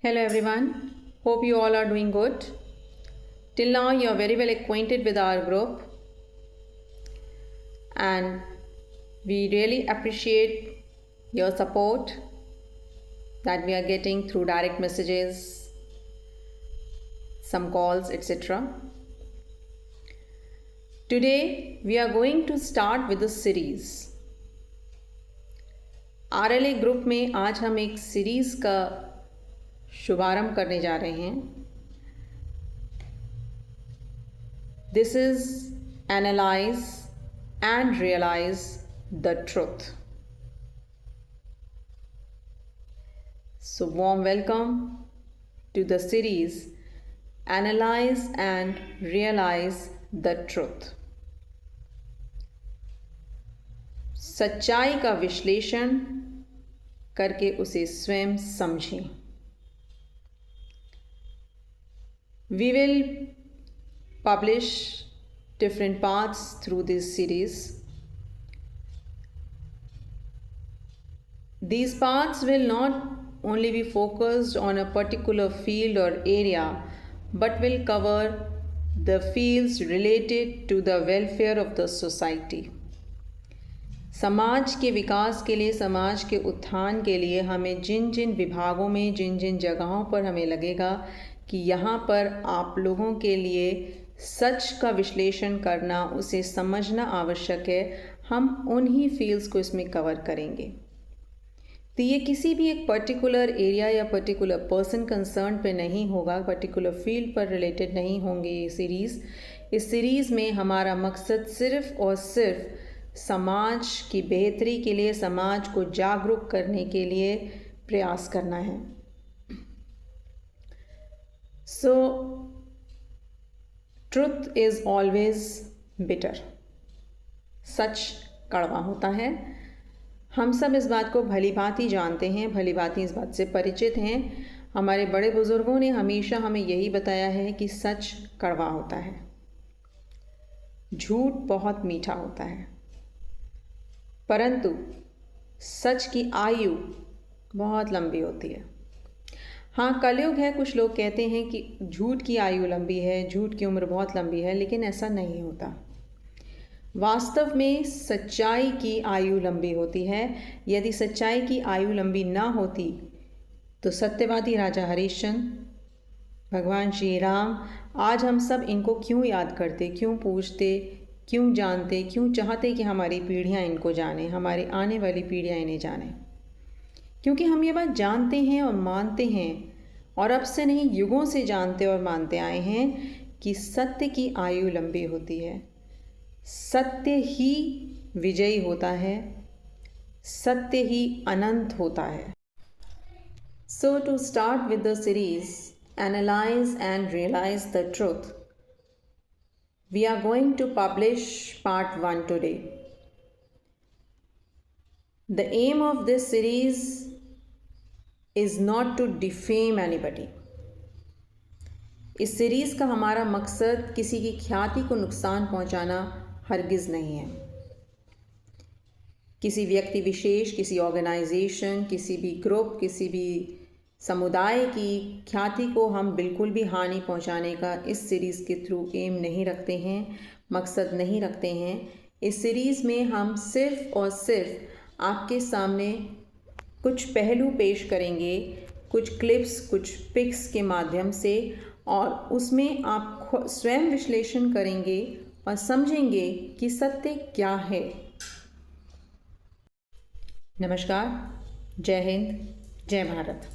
Hello everyone, hope you all are doing good. Till now you are very well acquainted with our group and we really appreciate your support that we are getting through direct messages, some calls, etc. Today we are going to start with a series. RLA group में आज हम एक series का शुभारंभ करने जा रहे हैं. This is analyse and realise the truth. So warm welcome to the series analyse and realise the truth. सच्चाई का विश्लेषण करके उसे स्वयं समझें. We will publish different parts through this series. These parts will not only be focused on a particular field or area, but will cover the fields related to the welfare of the society. समाज के विकास के लिए, समाज के उत्थान के लिए हमें जिन जिन विभागों में, जिन जिन जगहों पर हमें लगेगा कि यहाँ पर आप लोगों के लिए सच का विश्लेषण करना, उसे समझना आवश्यक है, हम उन्हीं फील्ड्स को इसमें कवर करेंगे. तो ये किसी भी एक पर्टिकुलर एरिया या पर्टिकुलर पर्सन कंसर्न पे नहीं होगा, पर्टिकुलर फील्ड पर रिलेटेड नहीं होंगे ये सीरीज़. इस सीरीज़ में हमारा मकसद सिर्फ़ और सिर्फ समाज की बेहतरी के लिए, समाज को जागरूक करने के लिए प्रयास करना है. So, truth is always bitter. सच कड़वा होता है. हम सब इस बात को भली भांति जानते हैं, भली भांति इस बात से परिचित हैं. हमारे बड़े बुजुर्गों ने हमेशा हमें यही बताया है कि सच कड़वा होता है, झूठ बहुत मीठा होता है, परंतु सच की आयु बहुत लंबी होती है. हाँ, कलयुग है. कुछ लोग कहते हैं कि झूठ की आयु लंबी है, झूठ की उम्र बहुत लंबी है, लेकिन ऐसा नहीं होता. वास्तव में सच्चाई की आयु लंबी होती है. यदि सच्चाई की आयु लंबी ना होती तो सत्यवादी राजा हरिश्चंद्र, भगवान श्री राम, आज हम सब इनको क्यों याद करते, क्यों पूछते, क्यों जानते, क्यों चाहते कि हमारी पीढ़ियाँ इनको जाने, हमारी आने वाली पीढ़ियाँ इन्हें जाने. क्योंकि हम ये बात जानते हैं और मानते हैं, और अब से नहीं, युगों से जानते और मानते आए हैं कि सत्य की आयु लंबी होती है. सत्य ही विजयी होता है, सत्य ही अनंत होता है. So to start with the series analyse and realise the truth, we are going to publish part 1 today. The aim of this series is not to defame anybody. इस सीरीज़ का हमारा मकसद किसी की ख्याति को नुकसान पहुंचाना हरगिज़ नहीं है. किसी व्यक्ति विशेष, किसी ऑर्गेनाइजेशन, किसी भी ग्रुप, किसी भी समुदाय की ख्याति को हम बिल्कुल भी हानि पहुंचाने का इस सीरीज़ के थ्रू एम नहीं रखते हैं, मकसद नहीं रखते हैं. इस सीरीज़ में हम सिर्फ़ और सिर्फ आपके सामने कुछ पहलू पेश करेंगे, कुछ क्लिप्स, कुछ पिक्स के माध्यम से, और उसमें आप स्वयं विश्लेषण करेंगे और समझेंगे कि सत्य क्या है. नमस्कार, जय हिंद, जय भारत.